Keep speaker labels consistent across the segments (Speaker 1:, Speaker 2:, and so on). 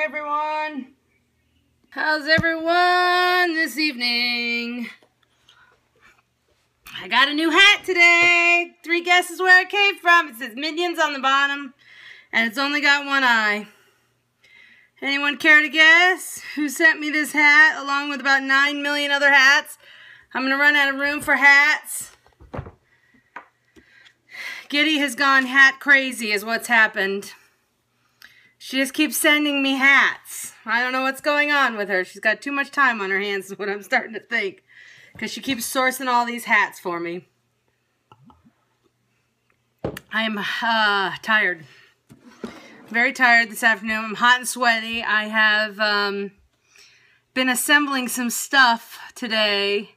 Speaker 1: everyone. How's everyone this evening? I got a new hat today. 3 guesses where it came from. It says Minions on the bottom, and it's only got one eye. Anyone care to guess who sent me this hat along with about 9 million other hats? I'm going to run out of room for hats. Giddy has gone hat crazy is what's happened. She just keeps sending me hats. I don't know what's going on with her. She's got too much time on her hands is what I'm starting to think. Because she keeps sourcing all these hats for me. I am tired. Very tired this afternoon. I'm hot and sweaty. I have been assembling some stuff today.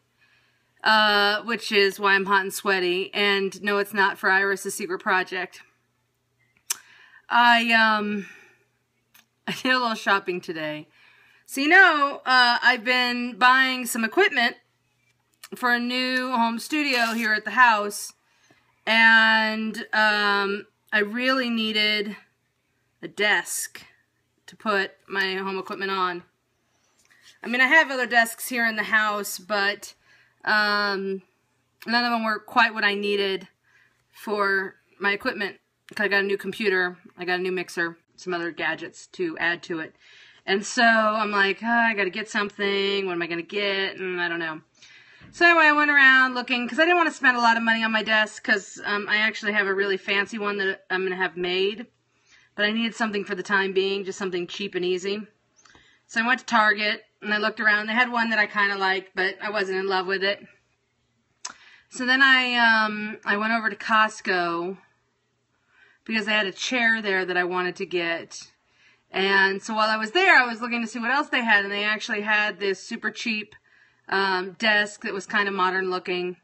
Speaker 1: Which is why I'm hot and sweaty. And no, it's not for Iris' secret project. I did a little shopping today. So, you know, I've been buying some equipment for a new home studio here at the house. And I really needed a desk to put my home equipment on. I mean, I have other desks here in the house, but none of them were quite what I needed for my equipment. I got a new computer, I got a new mixer, some other gadgets to add to it. And so I'm like, I gotta get something, what am I gonna get, and I don't know. So anyway, I went around looking, because I didn't want to spend a lot of money on my desk, because I actually have a really fancy one that I'm gonna have made. But I needed something for the time being, just something cheap and easy. So I went to Target, and I looked around. They had one that I kind of liked, but I wasn't in love with it. So then I went over to Costco, because I had a chair there that I wanted to get. And so while I was there, I was looking to see what else they had, and they actually had this super cheap desk that was kind of modern looking,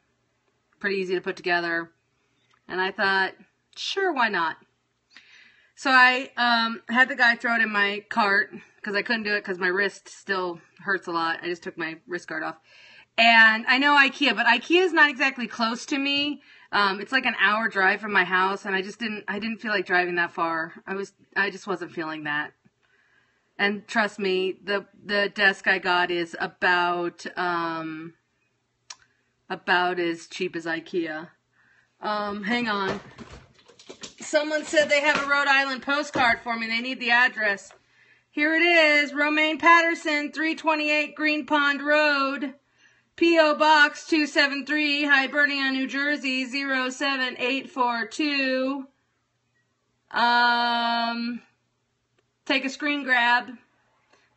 Speaker 1: pretty easy to put together. And I thought, sure, why not? So I had the guy throw it in my cart, because I couldn't do it because my wrist still hurts a lot. I just took my wrist guard off. And I know IKEA, but IKEA is not exactly close to me. It's like an hour drive from my house, and I didn't feel like driving that far. I just wasn't feeling that. And trust me, the desk I got is about as cheap as IKEA. Hang on. Someone said they have a Rhode Island postcard for me. They need the address. Here it is, Romaine Patterson, 328 Green Pond Road, P.O. Box 273, Hibernia, New Jersey, 07842. Take a screen grab.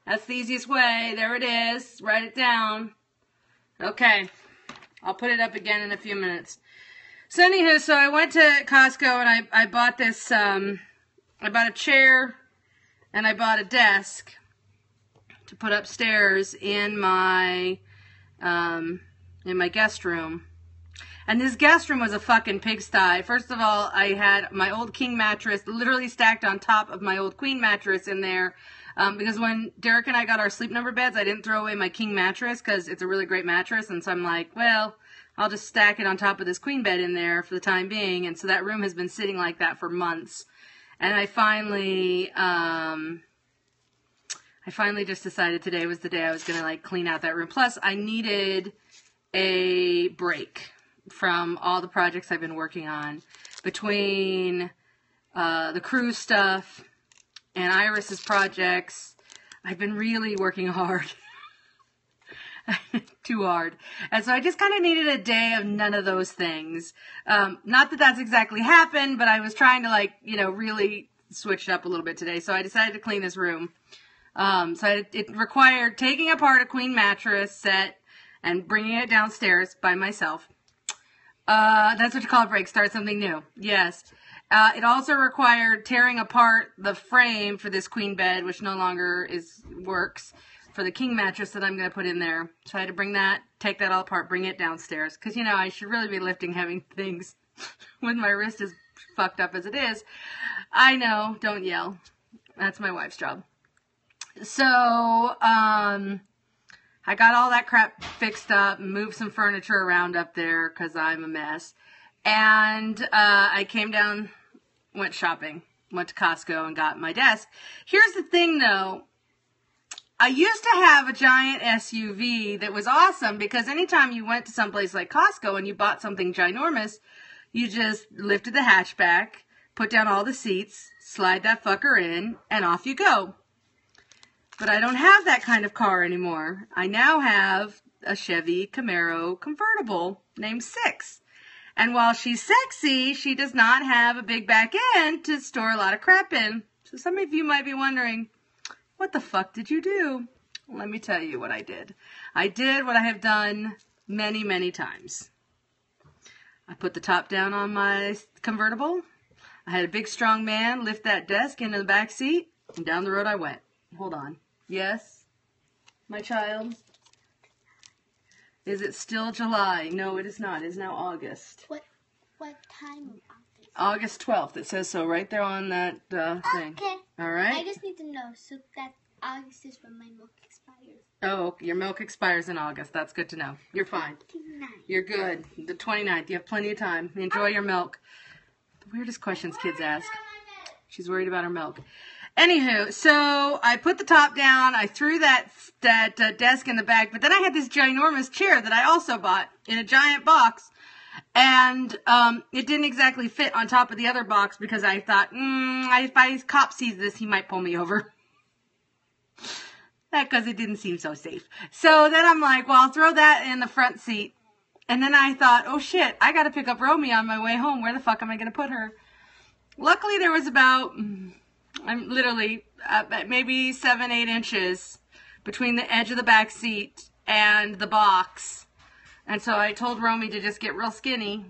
Speaker 1: That's the easiest way. There it is. Write it down. Okay. I'll put it up again in a few minutes. So anywho, so I went to Costco and I bought this, I bought a chair and I bought a desk to put upstairs in my guest room. And this guest room was a fucking pigsty. First of all, I had my old king mattress literally stacked on top of my old queen mattress in there. Because when Derek and I got our Sleep Number beds, I didn't throw away my king mattress because it's a really great mattress. And so I'm like, well, I'll just stack it on top of this queen bed in there for the time being. And so that room has been sitting like that for months. And I finally just decided today was the day I was going to like clean out that room. Plus, I needed a break from all the projects I've been working on. Between the cruise stuff and Iris's projects, I've been really working hard. Too hard. And so I just kind of needed a day of none of those things. Not that that's exactly happened, but I was trying to like, you know, really switch it up a little bit today. So I decided to clean this room. It required taking apart a queen mattress set and bringing it downstairs by myself. That's what you call a break. Start something new. Yes. It also required tearing apart the frame for this queen bed, which no longer works, for the king mattress that I'm going to put in there. So I had to bring that, take that all apart, bring it downstairs. Because, you know, I should really be lifting heavy things when my wrist is fucked up as it is. I know. Don't yell. That's my wife's job. So, I got all that crap fixed up, moved some furniture around up there because I'm a mess. And I came down, went shopping, went to Costco and got my desk. Here's the thing, though. I used to have a giant SUV that was awesome because anytime you went to someplace like Costco and you bought something ginormous, you just lifted the hatchback, put down all the seats, slide that fucker in, and off you go. But I don't have that kind of car anymore. I now have a Chevy Camaro convertible named Six. And while she's sexy, she does not have a big back end to store a lot of crap in. So some of you might be wondering, what the fuck did you do? Let me tell you what I did. I did what I have done many, many times. I put the top down on my convertible. I had a big, strong man lift that desk into the back seat, and down the road I went. Hold on. Yes, my child? Is it still July? No, it is not. It is now August.
Speaker 2: What time of August?
Speaker 1: August 12th. It says so right there on that thing.
Speaker 2: Okay.
Speaker 1: All right?
Speaker 2: I just need to know. So that August is when my milk expires.
Speaker 1: Oh, your milk expires in August. That's good to know. You're fine.
Speaker 2: 29.
Speaker 1: You're good. The 29th. You have plenty of time. Enjoy your milk. The weirdest questions kids ask. She's worried about her milk. Anywho, so I put the top down. I threw that desk in the back. But then I had this ginormous chair that I also bought in a giant box. And it didn't exactly fit on top of the other box because I thought, if my cop sees this, he might pull me over. That because it didn't seem so safe. So then I'm like, well, I'll throw that in the front seat. And then I thought, oh shit, I got to pick up Romy on my way home. Where the fuck am I going to put her? Luckily, there was about, I'm literally maybe 7-8 inches between the edge of the back seat and the box. And so I told Romy to just get real skinny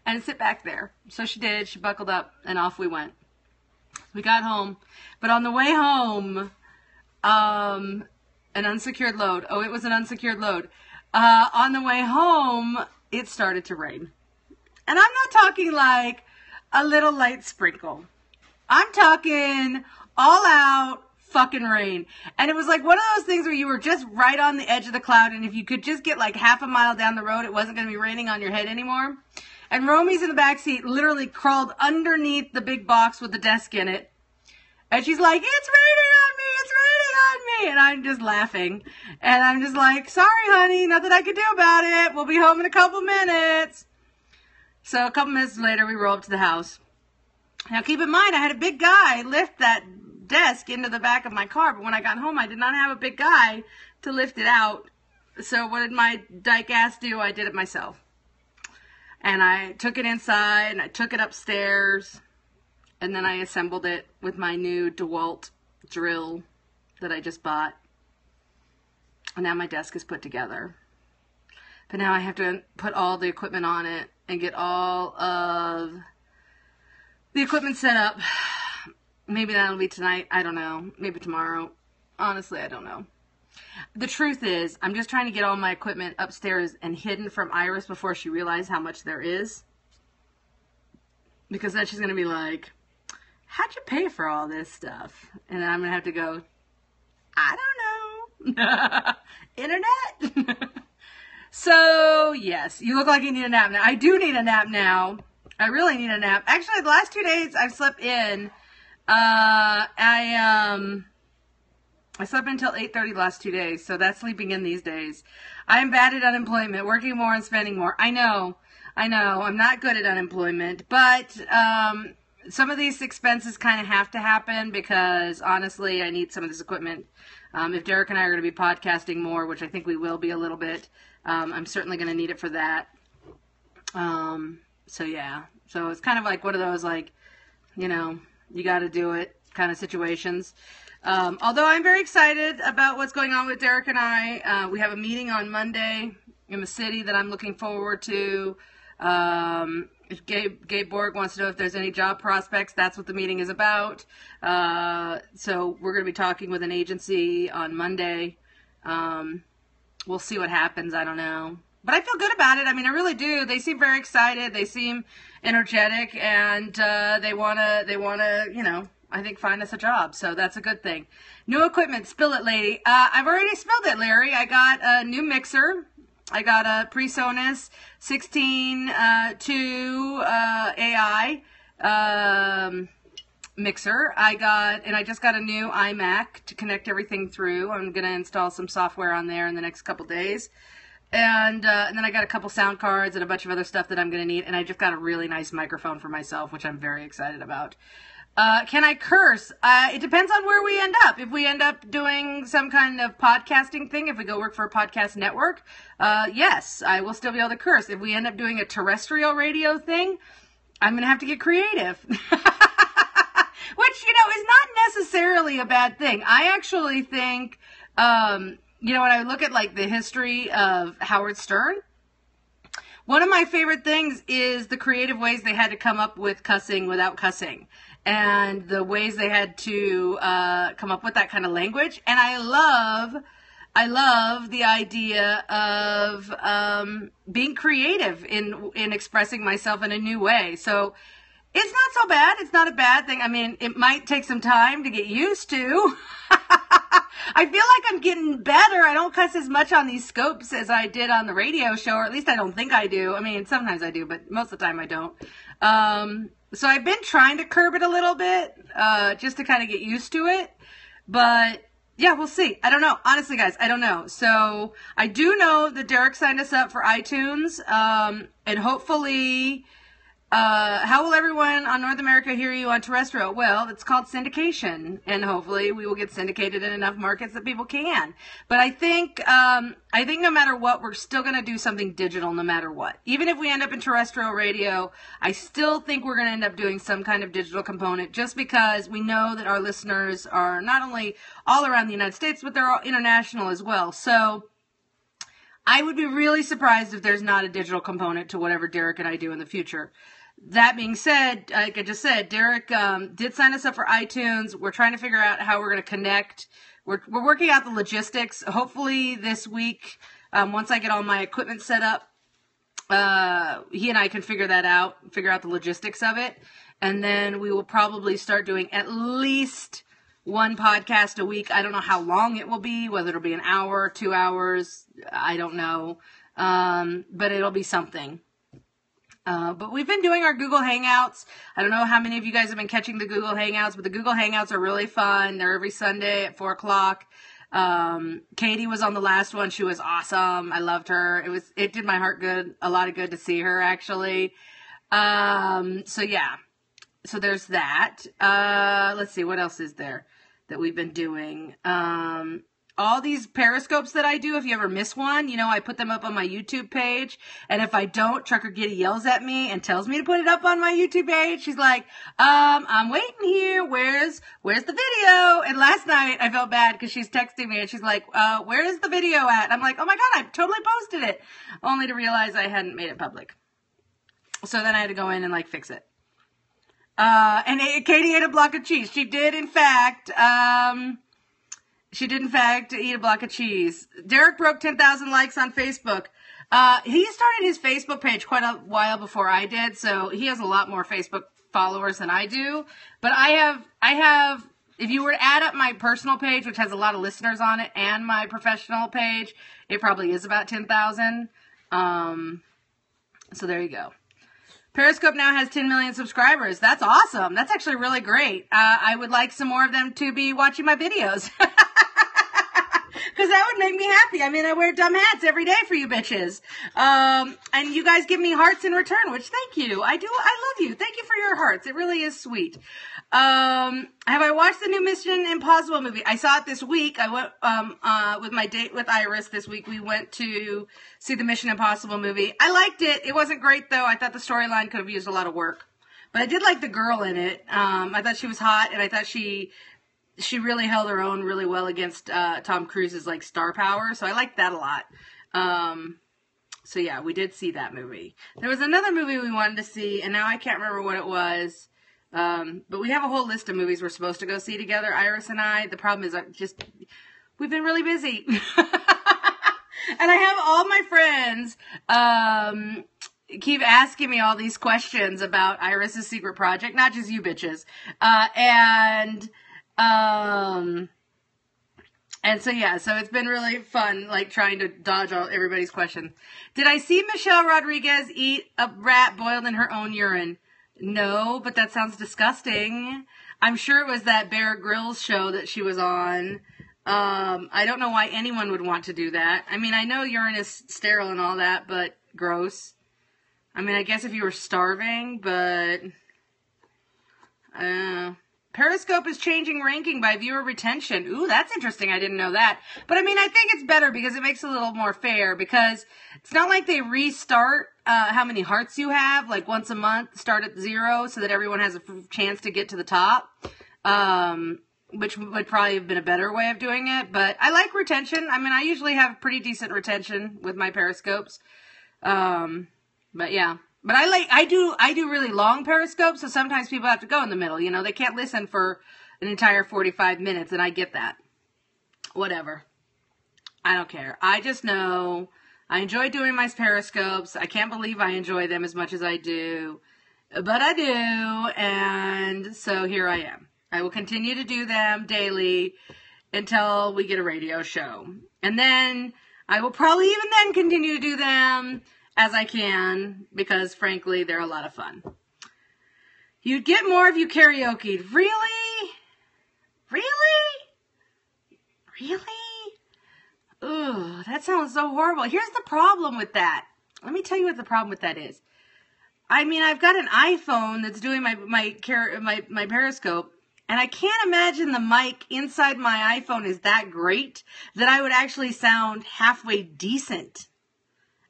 Speaker 1: and sit back there. So she did. She buckled up and off we went. We got home. But on the way home, an unsecured load. Oh, it was an unsecured load. On the way home, it started to rain. And I'm not talking like a little light sprinkle. I'm talking all out fucking rain. And it was like one of those things where you were just right on the edge of the cloud, and if you could just get like half a mile down the road, it wasn't going to be raining on your head anymore. And Romy's in the back seat, literally crawled underneath the big box with the desk in it. And she's like, it's raining on me, it's raining on me. And I'm just laughing. And I'm just like, sorry, honey, nothing I can do about it. We'll be home in a couple minutes. So a couple minutes later, we roll up to the house. Now, keep in mind, I had a big guy lift that desk into the back of my car, but when I got home, I did not have a big guy to lift it out. So what did my dyke ass do? I did it myself. And I took it inside, and I took it upstairs, and then I assembled it with my new DeWalt drill that I just bought. And now my desk is put together. But now I have to put all the equipment on it and get all of the equipment set up. Maybe that'll be tonight. I don't know. Maybe tomorrow. Honestly, I don't know. The truth is, I'm just trying to get all my equipment upstairs and hidden from Iris before she realizes how much there is. Because then she's going to be like, how'd you pay for all this stuff? And then I'm going to have to go, I don't know. Internet. So, yes, you look like you need a nap now. I do need a nap now. I really need a nap. Actually, the last 2 days I've slept in. I slept until 8:30 the last 2 days, so that's sleeping in these days. I'm bad at unemployment, working more and spending more. I know. I'm not good at unemployment, but some of these expenses kind of have to happen because, honestly, I need some of this equipment. If Derek and I are going to be podcasting more, which I think we will be a little bit, I'm certainly going to need it for that. So, yeah. So, it's kind of like one of those, like, you know, you got to do it kind of situations. Although I'm very excited about what's going on with Derek and I. We have a meeting on Monday in the city that I'm looking forward to. If Gabe Borg wants to know if there's any job prospects, that's what the meeting is about. So we're going to be talking with an agency on Monday. We'll see what happens. I don't know. But I feel good about it. I mean, I really do. They seem very excited. They seem energetic, and they want to, you know, I think find us a job. So that's a good thing. New equipment. Spill it, lady. I've already spilled it, Larry. I got a new mixer. I got a PreSonus 16 2 AI. mixer. I just got a new iMac to connect everything through. I'm going to install some software on there in the next couple days. And then I got a couple sound cards and a bunch of other stuff that I'm going to need. And I just got a really nice microphone for myself, which I'm very excited about. Can I curse? It depends on where we end up. If we end up doing some kind of podcasting thing, if we go work for a podcast network, yes, I will still be able to curse. If we end up doing a terrestrial radio thing, I'm going to have to get creative. Which, is not necessarily a bad thing. I actually think, when I look at like the history of Howard Stern, one of my favorite things is the creative ways they had to come up with cussing without cussing. And the ways they had to come up with that kind of language. And I love the idea of being creative in expressing myself in a new way. So it's not so bad. It's not a bad thing. I mean, it might take some time to get used to. I feel like I'm getting better. I don't cuss as much on these scopes as I did on the radio show, or at least I don't think I do. I mean, sometimes I do, but most of the time I don't. So I've been trying to curb it a little bit, just to kind of get used to it. But yeah, we'll see. I don't know. Honestly, guys, I don't know. So I do know that Derek signed us up for iTunes. And hopefully, how will everyone on North America hear you on terrestrial? Well, it's called syndication. And hopefully we will get syndicated in enough markets that people can. But I think no matter what, we're still going to do something digital no matter what. Even if we end up in terrestrial radio, I still think we're going to end up doing some kind of digital component, just because we know that our listeners are not only all around the United States, but they're all international as well. So I would be really surprised if there's not a digital component to whatever Derek and I do in the future. That being said, like I just said, Derek did sign us up for iTunes. We're trying to figure out how we're going to connect. We're working out the logistics. Hopefully this week, once I get all my equipment set up, he and I can figure out the logistics of it. And then we will probably start doing at least one podcast a week. I don't know how long it will be, whether it'll be an hour, 2 hours. I don't know. But it'll be something. But we've been doing our Google Hangouts. I don't know how many of you guys have been catching the Google Hangouts, but the Google Hangouts are really fun. They're every Sunday at 4 o'clock. Katie was on the last one. She was awesome. I loved her. It did my heart good, a lot of good to see her, actually. So yeah. So there's that. Let's see, what else is there that we've been doing? All these periscopes that I do, if you ever miss one, I put them up on my YouTube page. And if I don't, Trucker Giddy yells at me and tells me to put it up on my YouTube page. She's like, I'm waiting here. Where's the video? And last night I felt bad because she's texting me and she's like, where is the video at? And I'm like, oh my God, I totally posted it. Only to realize I hadn't made it public. So then I had to go in and fix it. And Katie ate a block of cheese. She did in fact eat a block of cheese. Derek broke 10,000 likes on Facebook. He started his Facebook page quite a while before I did, so he has a lot more Facebook followers than I do. But I have, if you were to add up my personal page, which has a lot of listeners on it, and my professional page, it probably is about 10,000. So there you go. Periscope now has 10 million subscribers. That's awesome. That's actually really great. I would like some more of them to be watching my videos. Because that would make me happy. I mean, I wear dumb hats every day for you bitches. And you guys give me hearts in return, which thank you. I do. I love you. Thank you for your hearts. It really is sweet. Have I watched the new Mission Impossible movie? I saw it this week. I went with my date with Iris this week. We went to see the Mission Impossible movie. I liked it. It wasn't great, though. I thought the storyline could have used a lot of work. But I did like the girl in it. I thought she was hot, and I thought she really held her own really well against Tom Cruise's star power. So I liked that a lot. So yeah, we did see that movie. There was another movie we wanted to see, and now I can't remember what it was. But we have a whole list of movies we're supposed to go see together, Iris and I. The problem is we've been really busy. And I have all my friends keep asking me all these questions about Iris's secret project. Not just you bitches. And so yeah, so it's been really fun, trying to dodge everybody's questions. Did I see Michelle Rodriguez eat a rat boiled in her own urine? No, but that sounds disgusting. I'm sure it was that Bear Grylls show that she was on. I don't know why anyone would want to do that. I mean, I know urine is sterile and all that, but gross. I mean, I guess if you were starving, but... Periscope is changing ranking by viewer retention. Ooh, that's interesting. I didn't know that. But I mean, I think it's better because it makes it a little more fair, because it's not like they restart how many hearts you have, like once a month, start at 0 so that everyone has a chance to get to the top, which would probably have been a better way of doing it. But I like retention. I mean, I usually have pretty decent retention with my Periscopes. But yeah. But I do really long Periscopes, so sometimes people have to go in the middle. You know, they can't listen for an entire 45 minutes, and I get that. Whatever. I don't care. I just know I enjoy doing my Periscopes. I can't believe I enjoy them as much as I do. But I do, and so here I am. I will continue to do them daily until we get a radio show. And then I will probably even then continue to do them as I can, because frankly, they're a lot of fun. You'd get more if you karaoke'd. Really? Really? Really? Ugh, that sounds so horrible. Here's the problem with that. Let me tell you what the problem with that is. I mean, I've got an iPhone that's doing my Periscope, and I can't imagine the mic inside my iPhone is that great that I would actually sound halfway decent.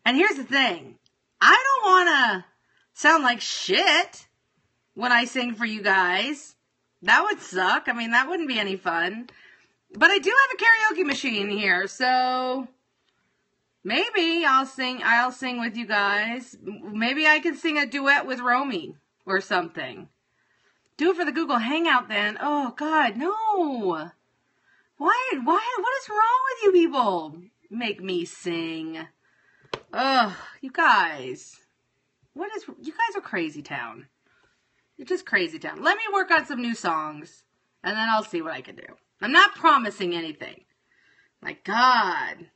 Speaker 1: And here's the thing. I don't want to sound like shit when I sing for you guys. That would suck. I mean, that wouldn't be any fun. But I do have a karaoke machine here, so maybe I'll sing with you guys. Maybe I can sing a duet with Romy or something. Do it for the Google Hangout then. Oh, God, no. Why? What is wrong with you people? Make me sing. Ugh, you guys. You guys are crazy town. You're just crazy town. Let me work on some new songs, and then I'll see what I can do. I'm not promising anything. My God.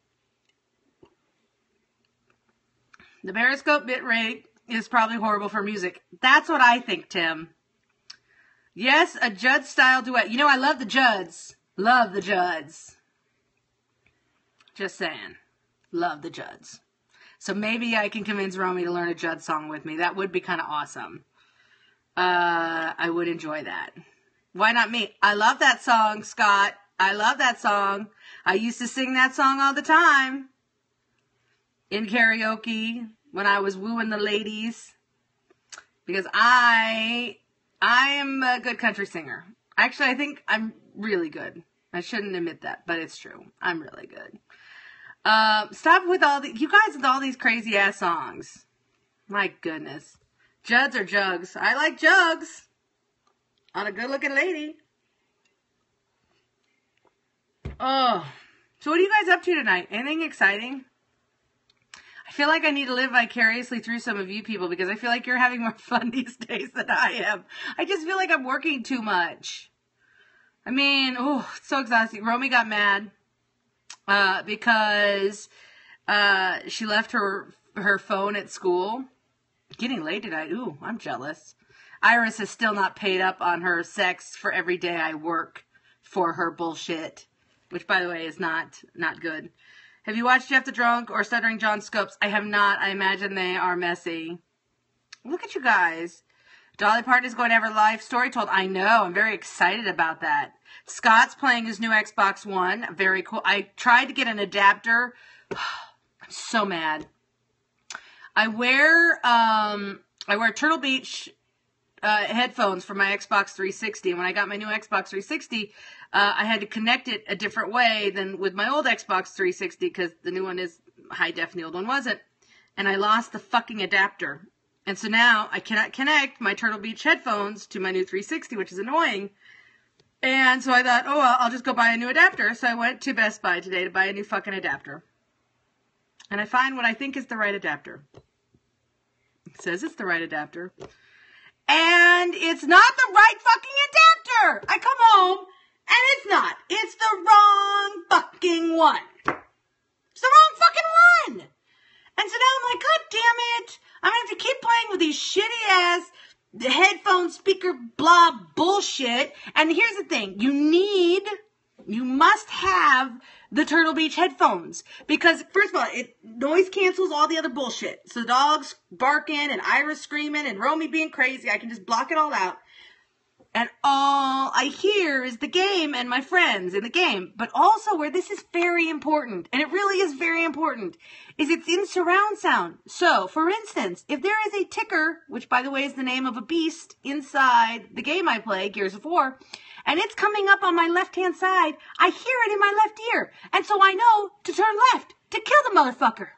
Speaker 1: The Periscope bitrate is probably horrible for music. That's what I think, Tim. Yes, a Judd-style duet. You know, I love the Judds. Love the Judds. Just saying. Love the Judds. So maybe I can convince Romy to learn a Judd song with me. That would be kind of awesome. I would enjoy that. Why not me? I love that song, Scott. I love that song. I used to sing that song all the time in karaoke when I was wooing the ladies, because I am a good country singer. Actually, I think I'm really good. I shouldn't admit that, but it's true. I'm really good. Stop with you guys with all these crazy ass songs. My goodness. Judds or Jugs? I like Jugs on a good looking lady. Oh, so what are you guys up to tonight? Anything exciting? I feel like I need to live vicariously through some of you people, because I feel like you're having more fun these days than I am. I just feel like I'm working too much. I mean, oh, it's so exhausting. Romy got mad. Because she left her phone at school. Getting late tonight. Ooh, I'm jealous. Iris has still not paid up on her sex for every day I work for her bullshit, which, by the way, is not good. Have you watched Jeff the Drunk or Stuttering John Scopes? I have not. I imagine they are messy. Look at you guys. Dolly Parton is going to have her live story told. I know. I'm very excited about that. Scott's playing his new Xbox One. Very cool. I tried to get an adapter. I'm so mad. I wear Turtle Beach headphones for my Xbox 360. And when I got my new Xbox 360, I had to connect it a different way than with my old Xbox 360, because the new one is high def and the old one wasn't. And I lost the fucking adapter. And so now I cannot connect my Turtle Beach headphones to my new 360, which is annoying. And so I thought, oh, well, I'll just go buy a new adapter. So I went to Best Buy today to buy a new fucking adapter. And I find what I think is the right adapter. It says it's the right adapter. And it's not the right fucking adapter! I come home, and it's not. It's the wrong fucking one. It's the wrong fucking one! And so now I'm like, God damn it! I'm gonna have to keep playing with these shitty ass the headphone speaker blah bullshit. And here's the thing. You must have the Turtle Beach headphones. Because, first of all, it noise cancels all the other bullshit. So the dogs barking and Iris screaming and Romy being crazy. I can just block it all out. And all I hear is the game and my friends in the game. But also where this is very important, and it really is very important, is it's in surround sound. So, for instance, if there is a ticker, which by the way is the name of a beast inside the game I play, Gears of War, and it's coming up on my left-hand side, I hear it in my left ear. And so I know to turn left to kill the motherfucker.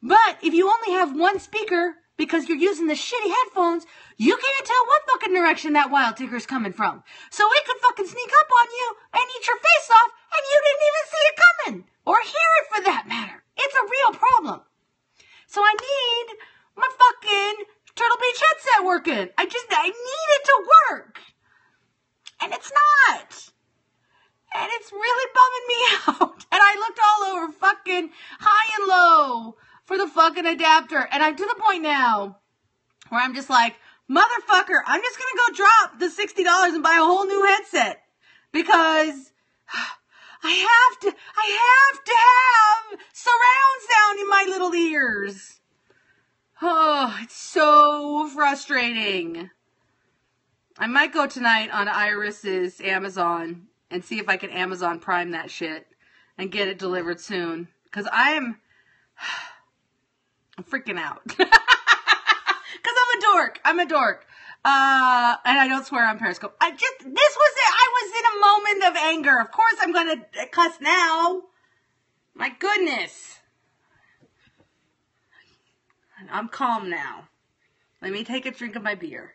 Speaker 1: But if you only have one speaker, because you're using the shitty headphones, you can't tell what fucking direction that wild ticker's coming from. So it could fucking sneak up on you and eat your face off, and you didn't even see it coming. Or hear it for that matter. It's a real problem. So I need my fucking Turtle Beach headset working. I need it to work. And it's not. And it's really bumming me out. And I looked all over fucking high and low for the fucking adapter. And I'm to the point now where I'm just like, motherfucker, I'm just going to go drop the $60 and buy a whole new headset. Because I have to have surround sound in my little ears. Oh, it's so frustrating. I might go tonight on Iris's Amazon and see if I can Amazon Prime that shit and get it delivered soon. Because I'm freaking out. Because I'm a dork. And I don't swear on Periscope. This was it. I was in a moment of anger. Of course I'm going to cuss now. My goodness. I'm calm now. Let me take a drink of my beer.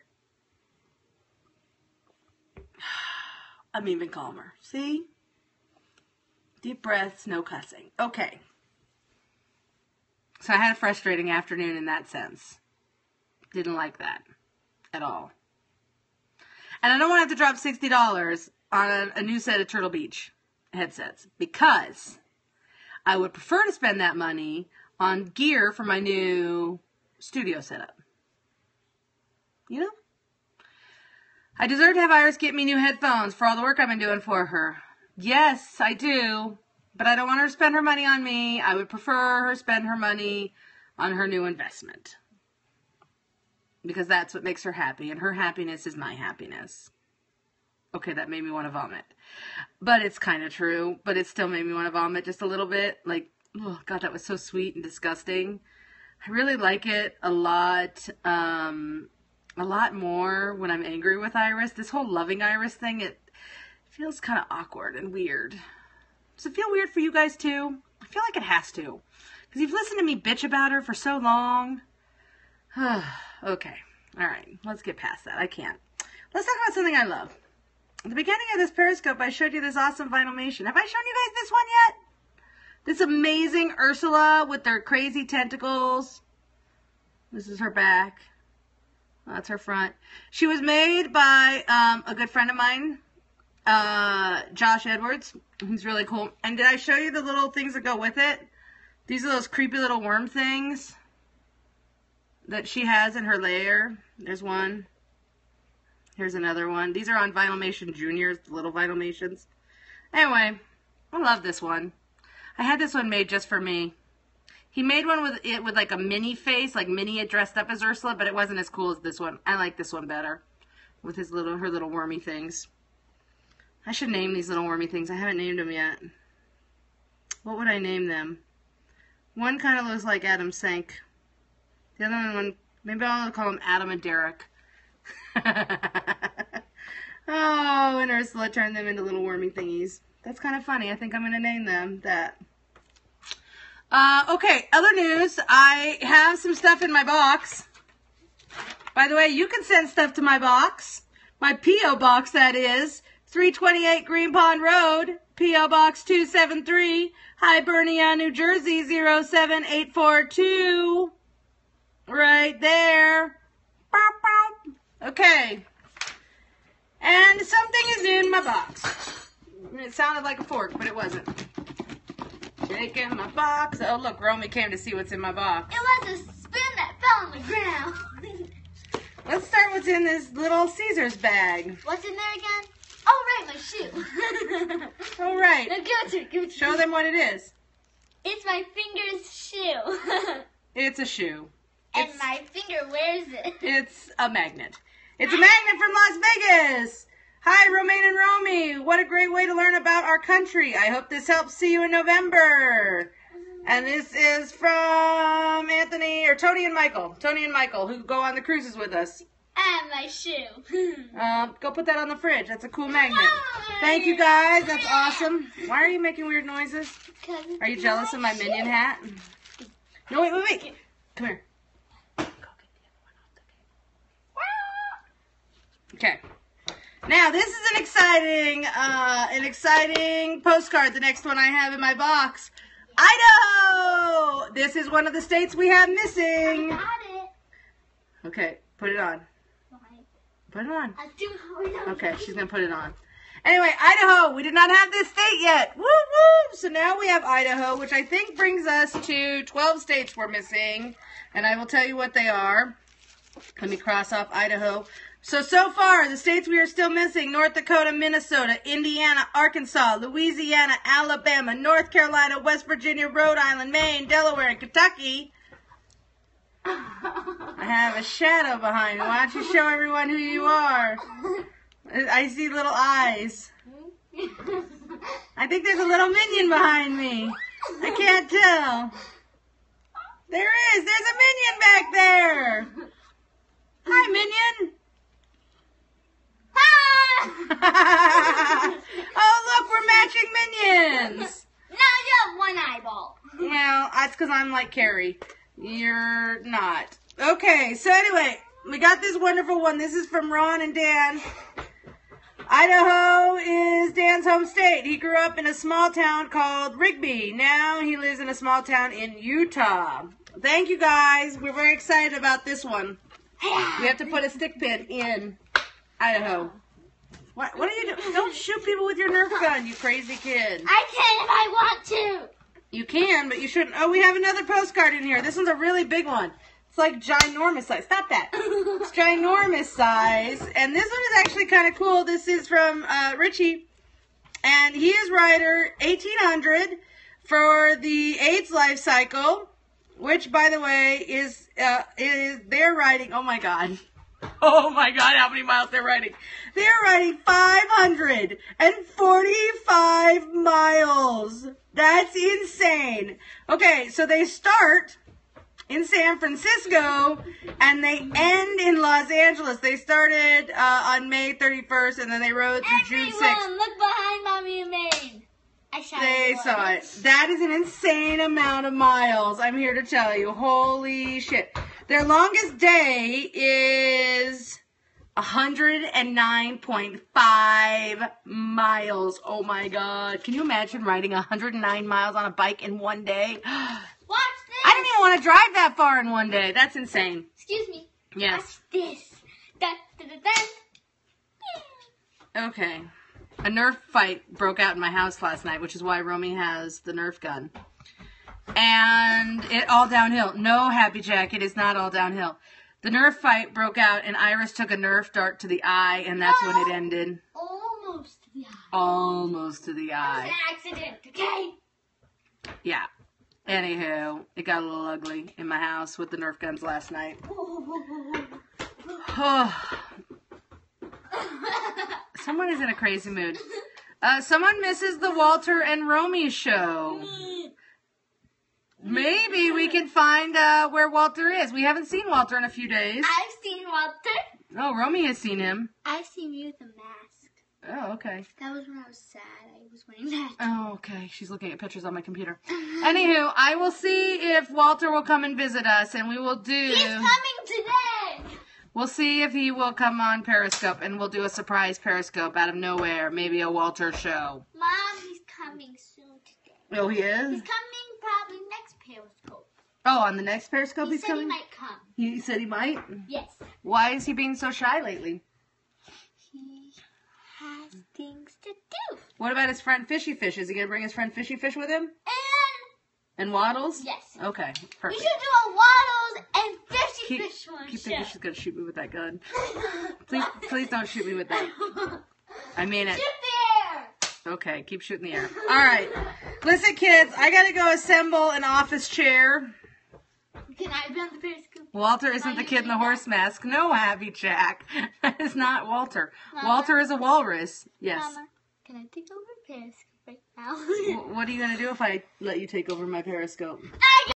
Speaker 1: I'm even calmer. See? Deep breaths, no cussing. Okay. So I had a frustrating afternoon in that sense. Didn't like that at all. And I don't want to have to drop $60 on a new set of Turtle Beach headsets because I would prefer to spend that money on gear for my new studio setup. You know? I deserve to have Iris get me new headphones for all the work I've been doing for her. Yes, I do. But I don't want her to spend her money on me. I would prefer her spend her money on her new investment. Because that's what makes her happy. And her happiness is my happiness. Okay, that made me want to vomit. But it's kind of true. But it still made me want to vomit just a little bit. Like, oh, God, that was so sweet and disgusting. I really like it a lot. A lot more when I'm angry with Iris. This whole loving Iris thing, it feels kind of awkward and weird. Does it feel weird for you guys too? I feel like it has to. Because you've listened to me bitch about her for so long. Okay. Alright. Let's get past that. I can't. Let's talk about something I love. At the beginning of this Periscope, I showed you this awesome Vinylmation. Have I shown you guys this one yet? This amazing Ursula with their crazy tentacles. This is her back. That's her front. She was made by a good friend of mine, Josh Edwards. He's really cool. And did I show you the little things that go with it? These are those creepy little worm things that she has in her layer. There's one. Here's another one. These are on Vinylmation Juniors, the little Vinylmations. Anyway, I love this one. I had this one made just for me. He made one with it with like a Minnie face, like Minnie had dressed up as Ursula, but it wasn't as cool as this one. I like this one better, with her little wormy things. I should name these little wormy things. I haven't named them yet. What would I name them? One kind of looks like Adam Sank. The other one, maybe I'll call them Adam and Derek. Oh, and Ursula turned them into little wormy thingies. That's kind of funny. I think I'm going to name them that. Okay, other news. I have some stuff in my box. By the way, you can send stuff to my box. My P.O. box, that is. 328 Green Pond Road, P.O. Box 273, Hibernia, New Jersey, 07842. Right there. Okay. And something is in my box. It sounded like a fork, but it wasn't. Shaking my box. Oh, look, Romy came to see what's in my box.
Speaker 2: It was a spoon that fell on the ground.
Speaker 1: Let's start what's in this little Caesar's bag.
Speaker 2: What's in there again? Oh, right, my shoe.
Speaker 1: All right.
Speaker 2: No, give it to me. Give it to
Speaker 1: Show
Speaker 2: me.
Speaker 1: them what it is.
Speaker 2: It's my finger's shoe.
Speaker 1: It's a shoe.
Speaker 2: And my finger wears it.
Speaker 1: It's a magnet. It's a magnet from Las Vegas. Hi, Romaine and Romy. What a great way to learn about our country. I hope this helps. See you in November. And this is from Tony and Michael. Tony and Michael, who go on the cruises with us.
Speaker 2: And my shoe.
Speaker 1: Go put that on the fridge. That's a cool magnet. Thank you, guys. That's awesome. Why are you making weird noises? Are you jealous of my Minion hat? No, wait. Come here. Okay. Now, this is an exciting postcard. The next one I have in my box. Idaho! This is one of the states we have missing.
Speaker 2: I got it.
Speaker 1: Okay, put it on.
Speaker 2: Why?
Speaker 1: Put it on.
Speaker 2: I do.
Speaker 1: Okay, she's going to put it on. Anyway, Idaho. We did not have this state yet. Woo woo! So now we have Idaho, which I think brings us to 12 states we're missing. And I will tell you what they are. Let me cross off Idaho. So far, the states we are still missing: North Dakota, Minnesota, Indiana, Arkansas, Louisiana, Alabama, North Carolina, West Virginia, Rhode Island, Maine, Delaware, and Kentucky. I have a shadow behind me. Why don't you show everyone who you are? I see little eyes. I think there's a little minion behind me. I can't tell. There is. There's a minion back there. Hi, minion. Oh, look, we're matching minions.
Speaker 2: Now you have one eyeball.
Speaker 1: Well, that's because I'm like Carrie. You're not. Okay, so anyway, we got this wonderful one. This is from Ron and Dan. Idaho is Dan's home state. He grew up in a small town called Rigby. Now he lives in a small town in Utah. Thank you, guys. We're very excited about this one. We have to put a stick pin in Idaho. What are you doing? Don't shoot people with your Nerf gun, you crazy kid.
Speaker 2: I can if I want to.
Speaker 1: You can, but you shouldn't. Oh, we have another postcard in here. This one's a really big one. It's like ginormous size. Stop that. It's ginormous size. And this one is actually kind of cool. This is from Richie. And he is writer 1800 for the AIDS life cycle, which, by the way, is they're writing, oh my God, how many miles they're writing. They're writing 545 miles. That's insane. Okay, so they start in San Francisco and they end in Los Angeles. They started on May 31st and then they rode through June 6th.
Speaker 2: Everyone, look behind Mommy and Maine.
Speaker 1: They saw it. That is an insane amount of miles, I'm here to tell you. Holy shit. Their longest day is 109.5 miles. Oh my God. Can you imagine riding 109 miles on a bike in one day?
Speaker 2: Watch this.
Speaker 1: I didn't even want to drive that far in one day. That's insane.
Speaker 2: Excuse me.
Speaker 1: Yes.
Speaker 2: Watch this. Dun, dun, dun, dun.
Speaker 1: Okay. A Nerf fight broke out in my house last night, which is why Romy has the Nerf gun. And it all downhill. No, Happy Jack, it is not all downhill. The Nerf fight broke out, and Iris took a Nerf dart to the eye, and that's when it ended.
Speaker 2: Almost to the eye.
Speaker 1: Almost to the
Speaker 2: It was
Speaker 1: eye.
Speaker 2: an accident, okay?
Speaker 1: Yeah. Anywho, it got a little ugly in my house with the Nerf guns last night. Someone is in a crazy mood. Someone misses the Walter and Romy show. Maybe we can find where Walter is. We haven't seen Walter in a few days.
Speaker 2: I've seen Walter.
Speaker 1: Oh, Romy has seen him.
Speaker 2: I've seen you with a mask.
Speaker 1: Oh, okay.
Speaker 2: That was when I was sad. I was wearing that.
Speaker 1: Oh, okay. She's looking at pictures on my computer. Anywho, I will see if Walter will come and visit us, and we will do...
Speaker 2: He's coming today.
Speaker 1: We'll see if he will come on Periscope, and we'll do a surprise Periscope out of nowhere. Maybe a Walter show.
Speaker 2: Mom, he's coming soon today.
Speaker 1: Oh, he is?
Speaker 2: He's coming probably next Periscope.
Speaker 1: Oh, on the next Periscope
Speaker 2: He
Speaker 1: he's
Speaker 2: said
Speaker 1: coming?
Speaker 2: he might come.
Speaker 1: He said he might?
Speaker 2: Yes.
Speaker 1: Why is he being so shy lately?
Speaker 2: He has things to do.
Speaker 1: What about his friend Fishy Fish? Is he going to bring his friend Fishy Fish with him?
Speaker 2: And
Speaker 1: And Waddles?
Speaker 2: yes.
Speaker 1: Okay,
Speaker 2: We
Speaker 1: perfect.
Speaker 2: should do a Waddles and Fish she fish one.
Speaker 1: Keep thinking she's gonna shoot me with that gun. Please don't shoot me with that. I mean it.
Speaker 2: Shoot the air.
Speaker 1: Okay, keep shooting the air. All right, listen, kids. I gotta go assemble an office chair.
Speaker 2: Can I be on the periscope?
Speaker 1: Walter isn't the kid in the horse mask. No, Abby Jack. That is not Walter.
Speaker 2: Mama.
Speaker 1: Walter is a walrus. Yes.
Speaker 2: Mama, can I take over periscope right now?
Speaker 1: What are you gonna do if I let you take over my periscope?